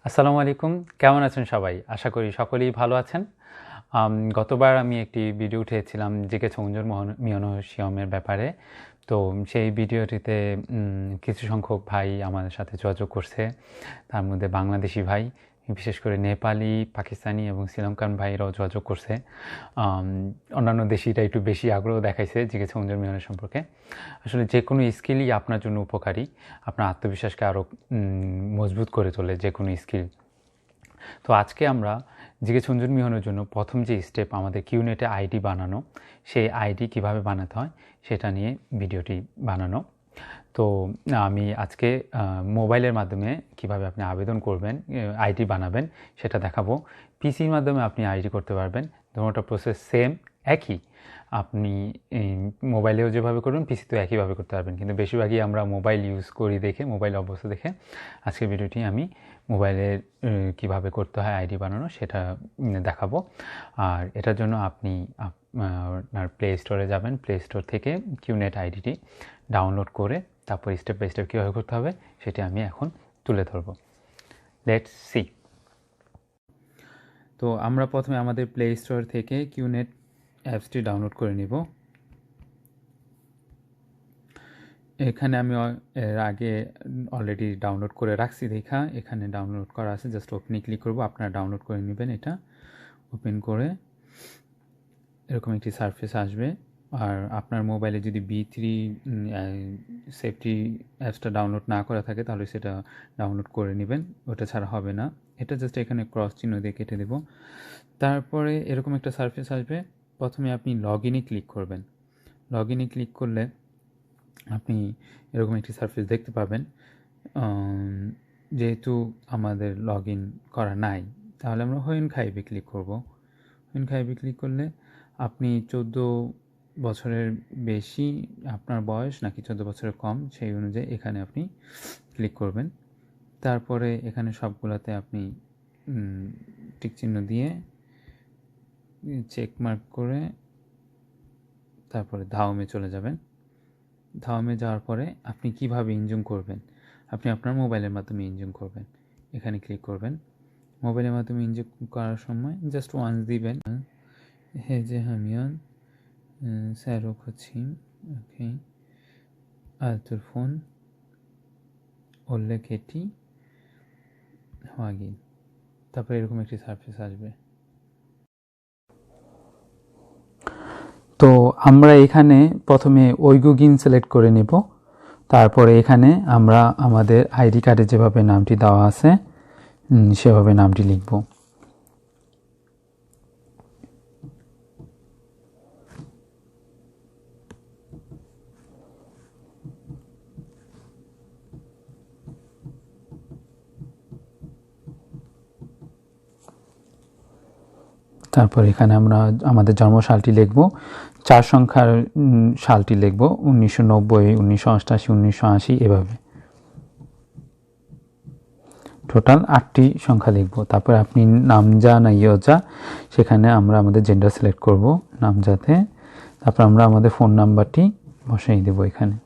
আসসালামু আলাইকুম, কেমন আছেন সবাই? আশা করি সকলেই ভালো আছেন। গতবার আমি একটি ভিডিও উঠিয়েছিলাম জিগেছাউনজনমিয়নশিয়মের ব্যাপারে। তো সেই ভিডিওটিতে কিছু সংখ্যক ভাই আমাদের সাথে যোগাযোগ করছে। তার মধ্যে বাংলাদেশি ভাই, বিশেষ করে নেপালি, পাকিস্তানি এবং শ্রীলঙ্কান ভাইরাও যোগাযোগ করছে। অন্যান্য দেশিরা একটু বেশি আগ্রহ দেখাইছে জিগেছাউনজনমিয়নের সম্পর্কে। আসলে যে কোনো স্কিলই আপনার জন্য উপকারী, আপনার আত্মবিশ্বাসকে আরও মজবুত করে তোলে যে কোনো স্কিল। তো আজকে আমরা জিগেছাউনজনমিয়নের জন্য প্রথম যে স্টেপ, আমাদের কিউনেটে আইডি বানানো, সেই আইডি কিভাবে বানাতে হয় সেটা নিয়ে ভিডিওটি বানানো। তো আমি আজকে মোবাইলের মাধ্যমে কিভাবে আপনি আবেদন করবেন, আইডি বানাবেন সেটা দেখাবো। পিসির মাধ্যমে আপনি আইডি করতে পারবেন, দুটোটা প্রসেস সেম, একই। আপনি মোবাইলেও যেভাবে করবেন পিসিতেও একইভাবে করতে পারবেন, কিন্তু বেশিরভাগই আমরা মোবাইল ইউজ করি দেখে, মোবাইল অবস্থা দেখে আজকের ভিডিওটি আমি মোবাইলের কিভাবে করতে হয় আইডি বানানো সেটা দেখাবো। আর এটার জন্য আপনি আপনার প্লে স্টোরে যাবেন, প্লে স্টোর থেকে কিউনেট আইডিটি ডাউনলোড করে তারপর স্টেপ বাই স্টেপ কীভাবে করতে হবে সেটি আমি এখন তুলে ধরব। Let's see. তো আমরা প্রথমে আমাদের প্লে স্টোর থেকে কিউনেট অ্যাপসটি ডাউনলোড করে নিব। এখানে আমি এর আগে অলরেডি ডাউনলোড করে রাখছি দেখা, এখানে ডাউনলোড করা আছে, জাস্ট ওপেনে ক্লিক করব। আপনারা ডাউনলোড করে নেবেন। এটা ওপেন করে এরকম একটি সারফেস আসবে। আর আপনার মোবাইলে যদি B3 সেফটি অ্যাপসটা ডাউনলোড না করা থাকে তাহলে সেটা ডাউনলোড করে নেবেন, ওটা ছাড়া হবে না। এটা জাস্ট এখানে ক্রস চিহ্ন দিয়ে কেটে দেব। তারপরে এরকম একটা সারফেস আসবে। প্রথমে আপনি লগইনে ক্লিক করবেন। লগইনে ক্লিক করলে আপনি এরকম একটি সারফেস দেখতে পাবেন। যেহেতু আমাদের লগইন করা নাই তাহলে আমরা হোয়েন খাইবে ক্লিক করব। হোয়েন খাইবে ক্লিক করলে আপনি 14 বছরের বেশি আপনার বয়স নাকি 14 বছরের কম সেই অনুযায়ী এখানে আপনি ক্লিক করবেন। তারপরে এখানে সবগুলোতে আপনি টিক চিহ্ন দিয়ে চেক মার্ক করে তারপরে ধাওমে চলে যাবেন। ধাওমে যাওয়ার পরে আপনি কিভাবে ইনজুম করবেন, আপনি আপনার মোবাইলের মাধ্যমে ইনজুম করবেন। এখানে ক্লিক করবেন। মোবাইলের মাধ্যমে ইনজুম করার সময় জাস্ট ওয়ান্স দিবেন। হেজে হামিয়ান স্যারোকছিম, ওকে, আলতুর ফোন ওল্লে কেটি হাগিন। তারপরে এরকম একটি সারফেস আসবে। তো আমরা এখানে প্রথমে ওইগুগিন সিলেক্ট করে নেব। তারপরে এখানে আমরা আমাদের আইডি কার্ডে যেভাবে নামটি দেওয়া আছে সেভাবে নামটি লিখব। তারপর এখানে আমরা আমাদের জন্মসালটি লিখব, 4 সংখ্যার সালটি লিখব, 1990, 1988, 1980 এভাবে টোটাল 8টি সংখ্যা লিখব। তারপর আপনি নামজা না ইয়জা, সেখানে আমরা আমাদের জেন্ডার সিলেক্ট করব নামজাতে। তারপর আমরা আমাদের ফোন নাম্বারটি বসাই দেব এখানে।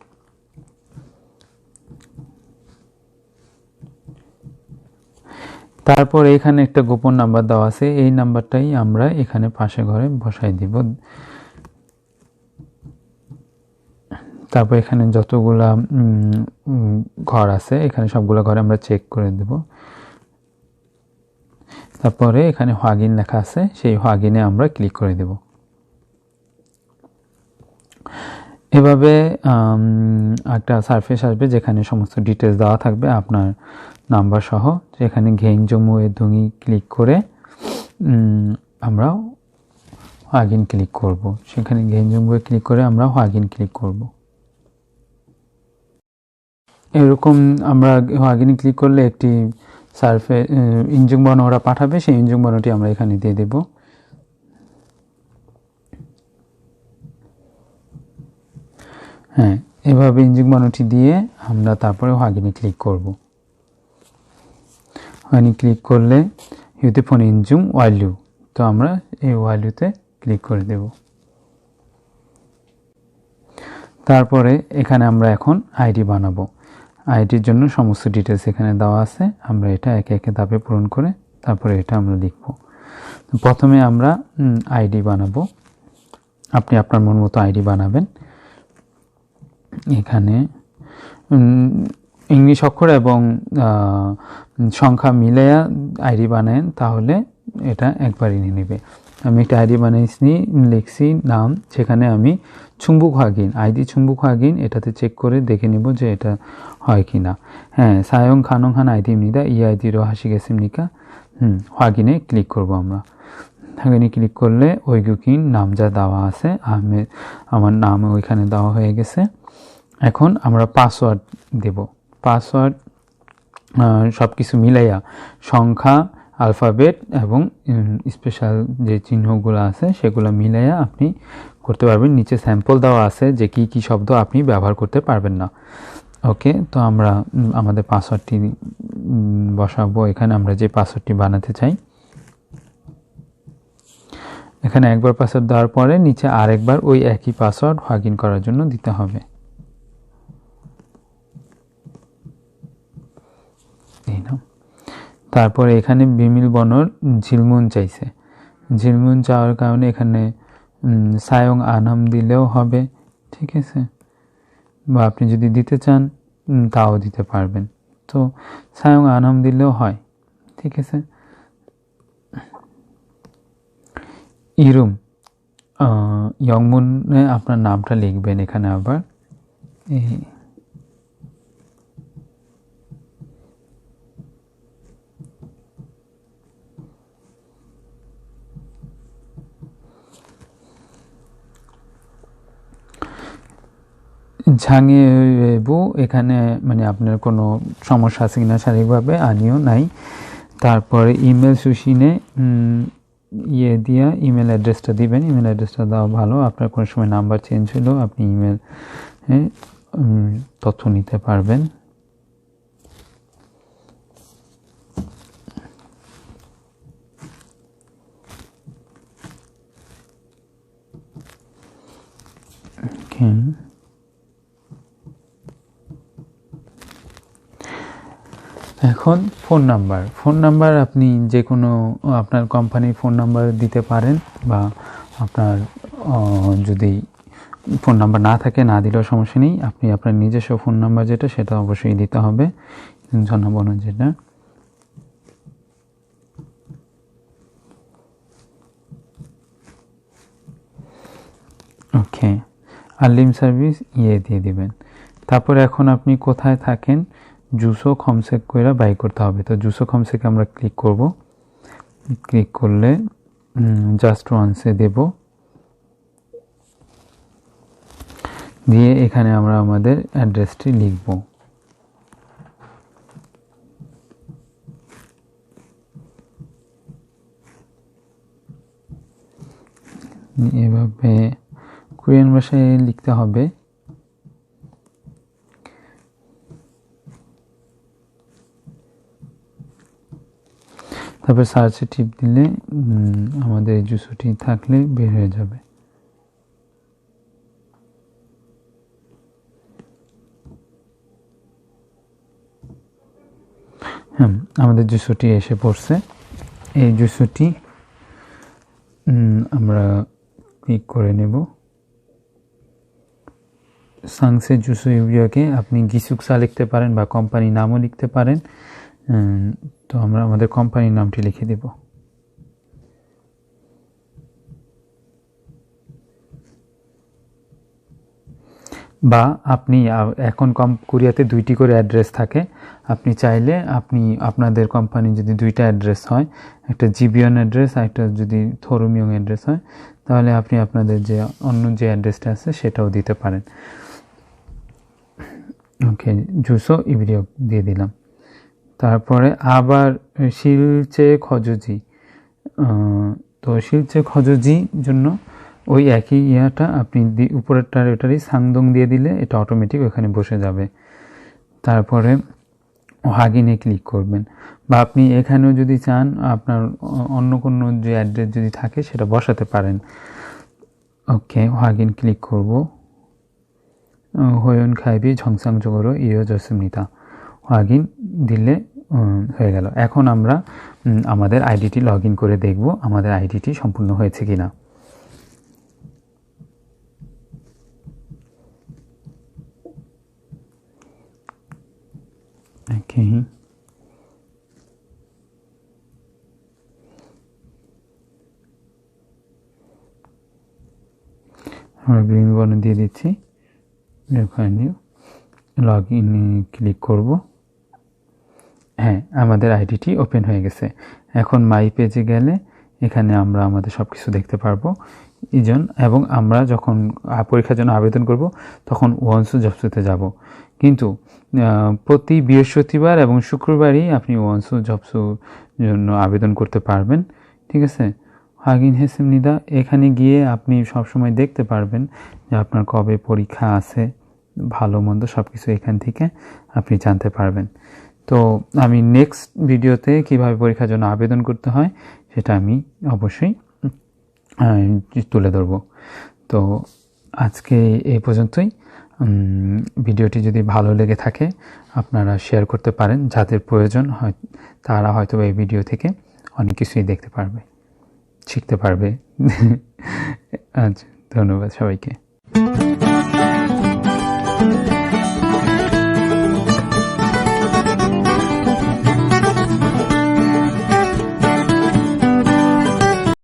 তারপর এখানে একটা গোপন নাম্বার দেওয়া আছে, এই নাম্বারটাই আমরা এখানে পাশে ঘরে বসাই দিব। তারপর এখানে যতগুলা ঘর আছে এখানে সবগুলো ঘরে আমরা চেক করে দেব। তারপরে এখানে হোয়াগিন লেখা আছে, সেই হোয়াগিনে আমরা ক্লিক করে দেব। এভাবে একটা সারফেস আসবে যেখানে সমস্ত ডিটেলস দেওয়া থাকবে আপনার নাম্বার সহ। যেখানে ঘেইন জমু এ ধুঙি ক্লিক করে আমরা হোয়াগিন ক্লিক করব। সেখানে ঘেইন জমু এ ক্লিক করে আমরা হোয়াগিন ক্লিক করব। এরকম আমরা হোয়াগিনে ক্লিক করলে একটি সারফেস ইনজুম বর্ণ ওরা পাঠাবে, সেই ইনজুম বর্ণটি আমরা এখানে দিয়ে দেব। হ্যাঁ, এভাবে ইনজুম বর্ণটি দিয়ে আমরা তারপরে হোয়াগিনে ক্লিক করব। হোয়াগিনে ক্লিক করলে ইউতে ফোন ইনজুম ওয়াইলু, তো আমরা এই ওয়াইলুতে ক্লিক করে দেব। তারপরে এখানে আমরা এখন আইডি বানাবো। আইডির জন্য সমস্ত ডিটেলস এখানে দেওয়া আছে। আমরা এটা একে একে ধাপে পূরণ করে তারপরে এটা আমরা লিখব। প্রথমে আমরা আইডি বানাবো। আপনি আপনার মন মতো আইডি বানাবেন। এখানে ইংলিশ অক্ষর এবং সংখ্যা মিলাইয়া আইডি বানান, তাহলে এটা একবারই নিয়ে নেবে। আমি একটা আইডি বানাইছি, লিখছি নাম, সেখানে আমি চুম্বুক হাগিন আইডি চুম্বুক হাগিন এটাতে চেক করে দেখে নিব যে এটা হয় কি না। হ্যাঁ, সায়ং খানং খান আইডি নিদা ই আইডিরও হাসি গেছিম নিকা হাগিনে ক্লিক করব। আমরা হাগিনে ক্লিক করলে ওইগুকিন নাম যা দেওয়া আছে আমার নাম ওইখানে দেওয়া হয়ে গেছে। এখন আমরা পাসওয়ার্ড দেব। পাসওয়ার্ড সব কিছু মিলাইয়া সংখ্যা, আলফাবেট এবং স্পেশাল যে চিহ্নগুলো আছে সেগুলো মিলাইয়া আপনি করতে পারবেন। নিচে স্যাম্পল দেওয়া আছে যে কি কি শব্দ আপনি ব্যবহার করতে পারবেন না। ওকে, তো আমরা আমাদের পাসওয়ার্ডটি বসাবো। এখানে আমরা যে পাসওয়ার্ডটি বানাতে চাই, এখানে একবার পাসওয়ার্ড দেওয়ার পরে নিচে আরেকবার ওই একই পাসওয়ার্ড লগইন করার জন্য দিতে হবে। তারপরে এখানে বিমিল বনর ঝিলমুন চাইছে। ঝিলমুন চাওয়ার কারণে এখানে সায়ং আনাম দিলেও হবে, ঠিক আছে, বা আপনি যদি দিতে চান তাও দিতে পারবেন। তো সায়ং আনাম দিলেও হয়, ঠিক আছে। ইরুম ইয়ংমুনে আপনার নামটা লিখবেন এখানে। আবার ঝাঙেবু এখানে মানে আপনার কোনো সমস্যা আছে কিনা শারীরিকভাবে, আনিও নাই। তারপরে ইমেল সুশিনে দিয়া ইমেল অ্যাড্রেসটা দিবেন। ইমেল অ্যাড্রেসটা দেওয়া ভালো। আপনার কোনো সময় নাম্বার চেঞ্জ হলেও আপনি ইমেল তথ্য নিতে পারবেন। এখন ফোন নাম্বার আপনি যে কোনো আপনার কোম্পানির ফোন নাম্বার দিতে পারেন, বা আপনার যদি ফোন নাম্বার না থাকে না দিলেও সমস্যা নেই। আপনি আপনার নিজস্ব ফোন নাম্বার যেটা সেটা অবশ্যই দিতে হবে, জনবন যেটা। ওকে, আলিম সার্ভিস দিয়ে দিবেন। তারপরে এখন আপনি কোথায় থাকেন জুসো খমসেক করে বাই করতে হবে। তো জুসো খমসেকে আমরা ক্লিক করব। ক্লিক করলে জাস্ট ওয়ান্সে দেব, দিয়ে এখানে আমরা আমাদের অ্যাড্রেসটি লিখব। এভাবে কোরিয়ান ভাষায় লিখতে হবে। তারপর সার্চে টিপ দিলে আমাদের এই জুসোটি থাকলে বের হয়ে যাবে। হ্যাঁ, আমাদের জুসোটি এসে পড়ছে। এই জুসোটি আমরা ক্লিক করে নেব। সাংসে জুসো ইউরিয়াকে আপনি গিসুকসা লিখতে পারেন বা কোম্পানি নামও লিখতে পারেন। তো আমরা আমাদের কোম্পানির নামটি লিখে দেব। বা আপনি এখন কোরিয়াতে 2টি করে অ্যাড্রেস থাকে। আপনি চাইলে আপনাদের কোম্পানি যদি 2টা অ্যাড্রেস হয়, একটা জিবিয়ন অ্যাড্রেস আর একটা যদি থরুমিয়ং অ্যাড্রেস হয়, তাহলে আপনি আপনাদের যে অন্য যে অ্যাড্রেসটা আছে সেটাও দিতে পারেন। ওকে, জুসো ইউরিয়া দিয়ে দিলাম। তারপরে আবার শিলচে খজজি, তো শিলচে খজজি জন্য ওই একই ইয়াটা আপনি উপরেরটার এটারই সাংদং দিয়ে দিলে এটা অটোমেটিক ওখানে বসে যাবে। তারপরে হাগিনে ক্লিক করবেন, বা আপনি এখানেও যদি চান আপনার অন্য কোনো যে অ্যাড্রেস যদি থাকে সেটা বসাতে পারেন। ওকে, হাগিন ক্লিক করব। হোয়ন খাইবি ঝংসাং জগরো ইয়োজসমিতা। লগইন দিলে হয়ে গেল। এখন আমরা আমাদের আইডিটি লগইন করে দেখব আমাদের আইডিটি সম্পূর্ণ হয়েছে কিনা। ওকে, আমরা গ্রিন বর্ণ দিয়ে দিচ্ছি, লগইনে ক্লিক করব। হ্যাঁ, আমাদের আইডিটি ওপেন হয়ে গেছে। এখন মাই পেজে গেলে এখানে আমরা আমাদের সব কিছু দেখতে পারবো এবং আমরা যখন পরীক্ষার জন্য আবেদন করব তখন ওয়ানসু জবসুতে যাব। কিন্তু প্রতি বৃহস্পতিবার এবং শুক্রবারই আপনি ওয়ানসু জবসুর জন্য আবেদন করতে পারবেন। ঠিক আছে, হাগিন হেসেম নিদা, এখানে গিয়ে আপনি সবসময় দেখতে পারবেন যে আপনার কবে পরীক্ষা আছে, ভালো মন্দ সব কিছু এখান থেকে আপনি জানতে পারবেন। তো আমি নেক্সট ভিডিওতে কিভাবে পরীক্ষার জন্য আবেদন করতে হয় সেটা আমি অবশ্যই তুলে ধরব। তো আজকে এই পর্যন্তই। ভিডিওটি যদি ভালো লেগে থাকে আপনারা শেয়ার করতে পারেন, যাদের প্রয়োজন হয় তারা হয়তো এই ভিডিও থেকে অনেক কিছুই দেখতে পারবে, শিখতে পারবে। আচ্ছা, ধন্যবাদ সবাইকে।